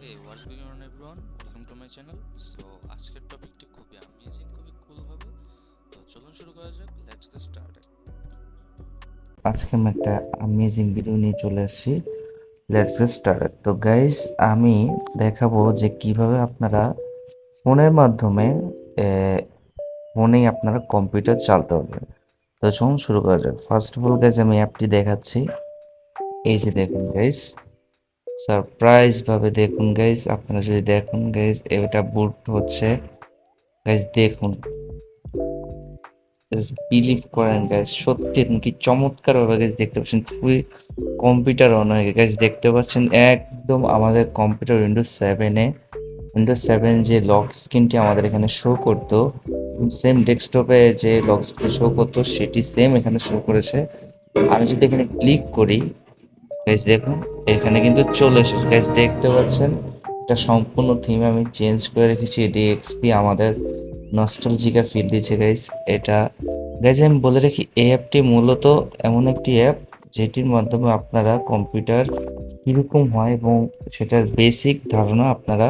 Hey, what's going on everyone? Welcome to my channel. So আজকের টপিকটি খুবই amazing, খুবই কুল হবে। তো চলুন শুরু করা যাক। Let's get started. আজকে আমি একটা অ্যামেজিং ভিডিও নিয়ে চলে আসছি। Let's get started. তো গাইস, আমি দেখাবো যে কিভাবে আপনারা ফোনের মাধ্যমে ফোনেই আপনারা কম্পিউটার চালাতে পারবেন। তো চলুন শুরু করা যাক। ফার্স্ট অফ অল গাইস, আমি অ্যাপটি দেখাচ্ছি। এই যে দেখুন গাইস, সারপ্রাইজ ভাবে দেখুন গাইস, আপনারা যদি দেখুন গাইস, এটা বুট হচ্ছে। গাইস দেখুন, বিলিভ করেন গাইস, সত্যি কি চমৎকার ভাবে গাইস দেখতে পাচ্ছেন ফুল কম্পিউটার অন হয়ে গেছে। গাইস দেখতে পাচ্ছেন একদম আমাদের কম্পিউটার উইন্ডোজ 7 যে লক স্ক্রিনটি আমাদের এখানে শো করতো, সেম ডেস্কটপে যে লক স্ক্রিন শো করতো সেটি সেম এখানে শো করেছে। আমি যদি এখানে ক্লিক করি গাইস দেখুন, এখানে কিন্তু চলে এসেছে। গাইস দেখতে পাচ্ছেন এটা সম্পূর্ণ থিম আমি চেঞ্জ করে রেখেছি। ডিএক্সপি আমাদের নস্টালজিকা ফিল দিচ্ছে গাইস। এটা গাইস আমি বলে রাখি, এই অ্যাপটি মূলত এমন একটি অ্যাপ যেটির মাধ্যমে আপনারা কম্পিউটার কীরকম হয় এবং সেটার বেসিক ধারণা আপনারা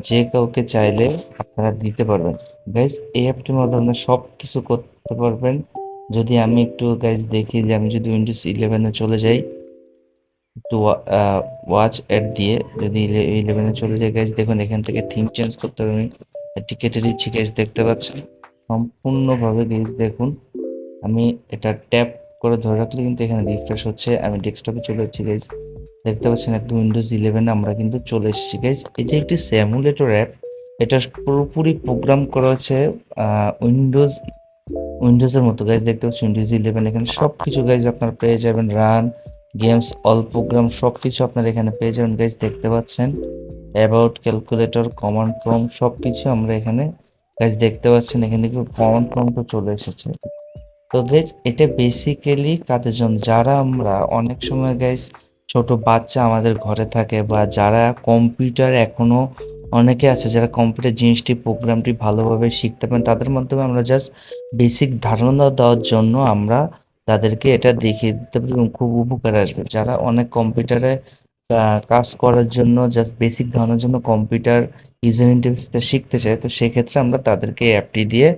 যে কাউকে চাইলে আপনারা দিতে পারবেন। গাইস এই অ্যাপটির মাধ্যমে সব কিছু করতে পারবেন। যদি আমি একটু গাইস দেখি যে আমি যদি উইন্ডোজ 11-এ চলে যাই, একটু ওয়াচ অ্যাড দিয়ে যদি 11-এ চলে যাই গাইস, দেখুন এখান থেকে থিম চেঞ্জ করতে হবে। আমি এটি কেটে দিচ্ছি গাইস, দেখতে পাচ্ছেন সম্পূর্ণভাবে গাইস দেখুন। আমি এটা ট্যাপ করে ধরে রাখলে কিন্তু এখানে রিফ্রেশ হচ্ছে। আমি ডেস্কটপে চলে যাচ্ছি গাইস, দেখতে পাচ্ছেন একদম উইন্ডোজ 11 আমরা কিন্তু চলে এসেছি গাইস। এটি একটি স্যামুলেটর অ্যাপ। এটা পুরোপুরি প্রোগ্রাম করা হচ্ছে উইন্ডোজ উইন্ডোজের মতো গাইজ। দেখতে পাচ্ছি উইন্ডোজ 11 এখানে সব কিছু গাইজ আপনারা পেয়ে যাবেন। রান গেমস, অল প্রোগ্রাম সব কিছু আপনারা এখানে পেয়ে যাবেন গাইজ। দেখতে পাচ্ছেন অ্যাবাউট, ক্যালকুলেটর, কমান্ড প্রম্পট সব কিছু আমরা এখানে গাইজ দেখতে পাচ্ছেন। এখানে কিন্তু কমান্ড প্রম্পটও চলে এসেছে। তো গাইজ এটা বেসিক্যালি কাদের জন্য, যারা আমরা অনেক সময় গাইজ ছোট বাচ্চা আমাদের ঘরে থাকে বা যারা কম্পিউটার এখনো অনেকে আছে যারা কম্পিউটার জিনিসটি প্রোগ্রামটি ভালোভাবে শিখতে পারেন, তাদের মাধ্যমে আমরা জাস্ট বেসিক ধারণা দেওয়ার জন্য আমরা তাদেরকে এটা দেখিয়ে দিতে পারি এবং খুব উপকার আসবে। যারা অনেক কম্পিউটারে কাজ করার জন্য জাস্ট বেসিক ধারণার জন্য কম্পিউটার ইউজার ইন্টারফেসটা শিখতে চায়, তো সেক্ষেত্রে আমরা তাদেরকে এই অ্যাপটি দিয়ে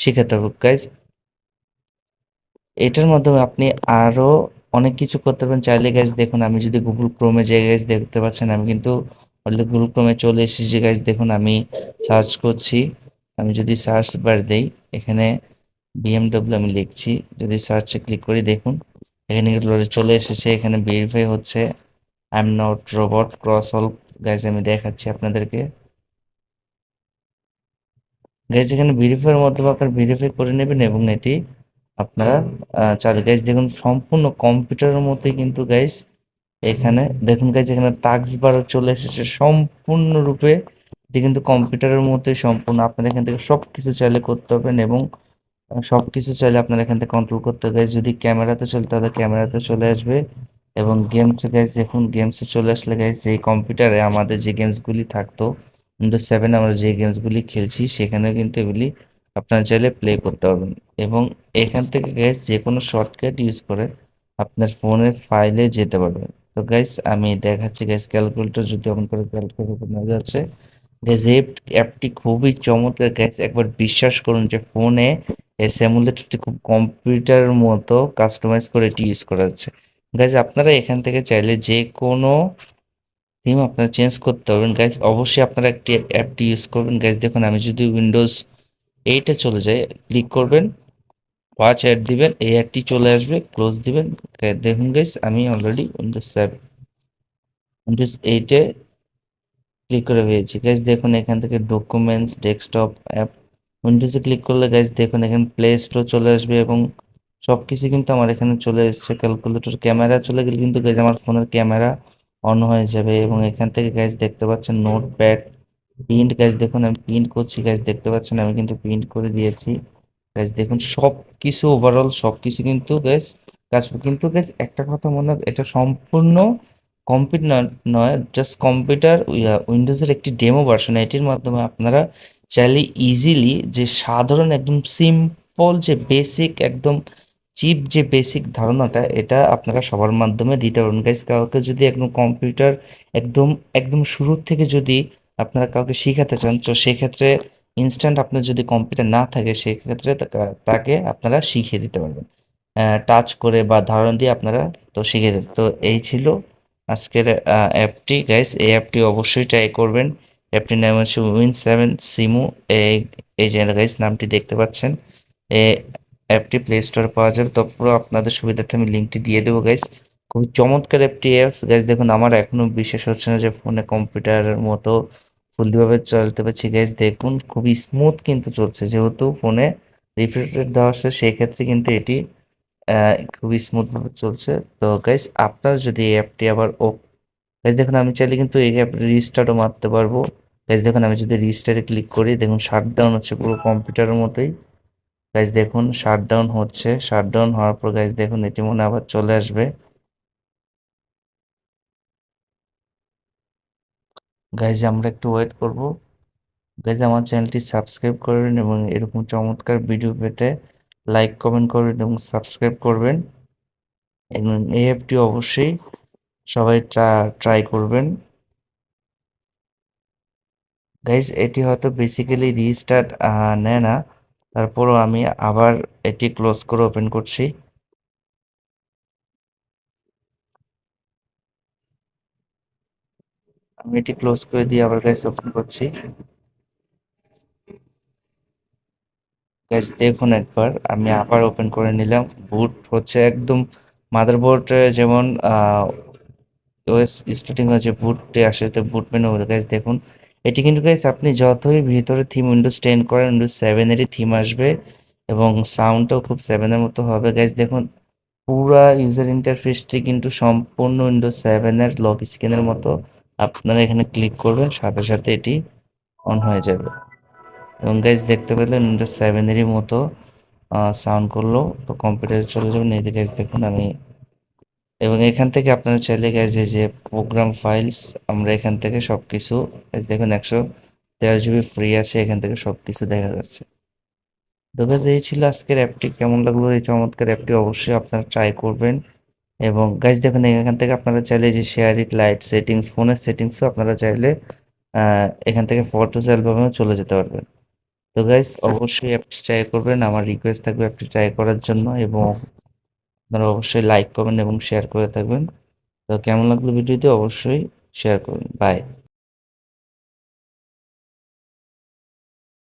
শেখাতে হবে গাইজ। এটার মাধ্যমে আপনি আরো অনেক কিছু করতে পারেন চাইলে গাইজ। দেখুন আমি যদি গুগল ক্রোমে যাই গাইজ, দেখতে পাচ্ছেন আমি কিন্তু অলরেডি গুগল ক্রোমে চলে এসেছি গাইজ। দেখুন আমি সার্চ করছি। আমি যদি সার্চ বার দেই, এখানে বিএমডব্লিউ আমি লিখছি, যদি সার্চে ক্লিক করি দেখুন এখানে কিন্তু already চলে এসেছে। এখানে ভেরিফাই হচ্ছে I am not robot cross solve. Guys আমি দেখাচ্ছি আপনাদেরকে। গাইজ এখানে ভেরিফাইয়ের মাধ্যমে আপনারা ভেরিফাই করে নেবেন এবং এটি আপনারা চালু। গাইজ দেখুন সম্পূর্ণ কম্পিউটারের মধ্যে কিন্তু গাইজ এখানে দেখুন গাইজ, এখানে টাস্ক বার চলে এসেছে সম্পূর্ণরূপে। এটি কিন্তু কম্পিউটারের মধ্যে সম্পূর্ণ। আপনারা এখান থেকে সব কিছু চাইলে করতে পারবেন এবং সব কিছু চাইলে আপনারা এখান থেকে কন্ট্রোল করতে হবে। গাইজ যদি ক্যামেরাতে চলে তাহলে ক্যামেরাতে চলে আসবে এবং গেমসে গাইজ দেখুন, গেমসে চলে আসলে গাইজ যে কম্পিউটারে আমাদের যে গেমসগুলি থাকতো উইন্ডোজ 7 আমরা যে গেমসগুলি খেলছি সেখানে কিন্তু এগুলি আপনারা চাইলে প্লে করতে পারবেন এবং এখান থেকে গাইজ যে কোনো শর্টকাট ইউজ করে আপনার ফোনের ফাইলে যেতে পারবেন। তো গাইজ আমি দেখাচ্ছি গাইজ, ক্যালকুলেটর যদি অন করে ক্যালকুলেটর নেওয়া যাচ্ছে গাইজ। এই অ্যাপটি খুবই চমৎকার গাইজ, একবার বিশ্বাস করুন যে ফোনে এই স্যামুলেটরটি খুব কম্পিউটারের মতো কাস্টমাইজ করে এটি ইউজ করা যাচ্ছে। গাইজ আপনারা এখান থেকে চাইলে যে কোনো থিম আপনারা চেঞ্জ করতে পারবেন গাইজ। অবশ্যই আপনারা একটি অ্যাপটি ইউজ করবেন গাইজ। দেখুন আমি যদি উইন্ডোজ 8-এ চলে যাই, ক্লিক করবেন, ওয়াচ অ্যাড দিবেন, এই অ্যাডটি চলে আসবে, ক্লোজ দিবেন। দেখুন গাইজ আমি অলরেডি উইন্ডোজ 8-এ ক্লিক করে পেয়েছি গাইজ। দেখুন এখান থেকে ডকুমেন্টস, ডেস্কটপ, অ্যাপ, উইন্ডোজে ক্লিক করলে গাইজ দেখুন এখানে প্লে স্টোর চলে আসবে এবং সব কিছু কিন্তু আমার এখানে চলে এসেছে। ক্যালকুলেটর, ক্যামেরা চলে গেলে কিন্তু গাইজ আমার ফোনের ক্যামেরা অন হয়ে যাবে এবং এখান থেকে গাইজ দেখতে পাচ্ছেন নোটপ্যাড, প্রিন্ট গাইজ দেখুন আমি প্রিন্ট করছি গাইজ, দেখতে পাচ্ছেন আমি কিন্তু প্রিন্ট করে দিয়েছি গাইজ। দেখুন সব কিছু ওভারঅল সব কিছু কিন্তু গাইজ কাজ, কিন্তু গাইজ একটা কথা মনে রাখ, এটা সম্পূর্ণ কম্পিউটার নয়, জাস্ট কম্পিউটার উইন্ডোজের একটি ডেমো ভার্সন। এটির মাধ্যমে আপনারা চাইলে ইজিলি যে সাধারণ একদম সিম্পল যে বেসিক একদম চিপ যে বেসিক ধারণাটা এটা আপনারা সবার মাধ্যমে দিতে পারবেন গাইস। কাউকে যদি একদম কম্পিউটার একদম একদম শুরুর থেকে যদি আপনারা কাউকে শিখাতে চান, তো সেক্ষেত্রে ইনস্ট্যান্ট আপনার যদি কম্পিউটার না থাকে সেক্ষেত্রে তাকে আপনারা শিখিয়ে দিতে পারবেন টাচ করে বা ধারণা দিয়ে আপনারা তো শিখে দিতে। তো এই ছিল আজকের অ্যাপটি গাইস। এই অ্যাপটি অবশ্যই ট্রাই করবেন। অ্যাপটির নাম হচ্ছে Win7 সিমু। এই এই যে গাইস নামটি দেখতে পাচ্ছেন, এই অ্যাপটি প্লে স্টোরে পাওয়া যাবে। তো পুরো আপনাদের সুবিধার্থে আমি লিঙ্কটি দিয়ে দেবো গাইস। খুবই চমৎকার একটি অ্যাপস গাইস। দেখুন আমার এখনো বিশ্বাস হচ্ছে না যে ফোনে কম্পিউটারের মতো ফুললিভাবে চলতে পারছি গাইস। দেখুন খুবই স্মুথ কিন্তু চলছে, যেহেতু ফোনে রিফ্রেশ দেওয়া হচ্ছে সেক্ষেত্রে কিন্তু এটি খুবই স্মুথ ভাবে চলছে। তো গাইস আপনার যদি এই অ্যাপটি আবার গাইস দেখুন আমি চাইলে কিন্তু এই অ্যাপ রিস্টার্টও মারতে পারবো। গাইস দেখুন আমি যদি রিস্টার্টে ক্লিক করি, দেখুন শাটডাউন হচ্ছে পুরো কম্পিউটারের মতোই। গাইস দেখুন শাটডাউন হচ্ছে, শাটডাউন হওয়ার পর গাইস দেখুন এটি মনে আবার চলে আসবে। গাইস আমরা একটু ওয়েট করব। গাইস আমার চ্যানেলটি সাবস্ক্রাইব করবেন এবং এরকম চমৎকার ভিডিও পেতে লাইক কমেন্ট করবেন এবং সাবস্ক্রাইব করবেন। এবং এই অ্যাপটি অবশ্যই সবাই ট্রাই করবেন। গাইস এটি হয়তো বেসিক্যালি রিস্টার্ট নেয় না, তারপরও আমি আবার এটি ক্লোজ করে ওপেন করছি। আমি এটি ক্লোজ করে দিয়ে আবার গাইস ওপেন করছি। গাইস দেখুন একবার আমি আবার ওপেন করে নিলাম। বুট হচ্ছে একদম মাদারবোর্ড যেমন ওএস স্টার্টিং হচ্ছে বুটে আসে, তো বুট মেনু গাইস দেখুন এটি কিন্তু গাইস আপনি যতই ভিতরে থিম উইন্ডোজ 10 করেন উইন্ডোজ 7 এরই থিম আসবে এবং সাউন্ডটাও খুব 7 এর মতো হবে গাইস। দেখুন পুরা ইউজার ইন্টারফেসটি কিন্তু সম্পূর্ণ উইন্ডোজ 7 এর লক স্ক্রিনের মতো। আপনারা এখানে ক্লিক করবেন সাথে সাথে এটি অন হয়ে যাবে এবং গাইস দেখতে পেলেন উইন্ডোজ 7 এরই মতো সাউন্ড করলো। তো কম্পিউটারে চলে যাবেন, এই যে গাইস দেখুন আমি, এবং এখান থেকে আপনারা চাইলে গাইস এই যে প্রোগ্রাম ফাইলস আমরা এখান থেকে সবকিছু গাইস দেখুন 113 জিবি ফ্রি আছে, এখান থেকে সবকিছু দেখা যাচ্ছে। তো গাইস এই ছিল আজকের অ্যাপটি। কেমন লাগলো এই চমৎকার অ্যাপটি অবশ্যই আপনারা ট্রাই করবেন। এবং গাইস দেখুন এখান থেকে আপনারা চাইলে যে শেয়ার ইট, লাইট সেটিংস, ফোনের সেটিংসও আপনারা চাইলে এখান থেকে ফটোস অ্যালবামেও চলে যেতে পারবেন। তো গাইস অবশ্যই অ্যাপটি ট্রাই করবেন, আমার রিকোয়েস্ট থাকবে অ্যাপটি ট্রাই করার জন্য, এবং আপনারা অবশ্যই লাইক করবেন এবং শেয়ার করে থাকবেন। তো কেমন লাগলো ভিডিওটি অবশ্যই শেয়ার করুন। বাই।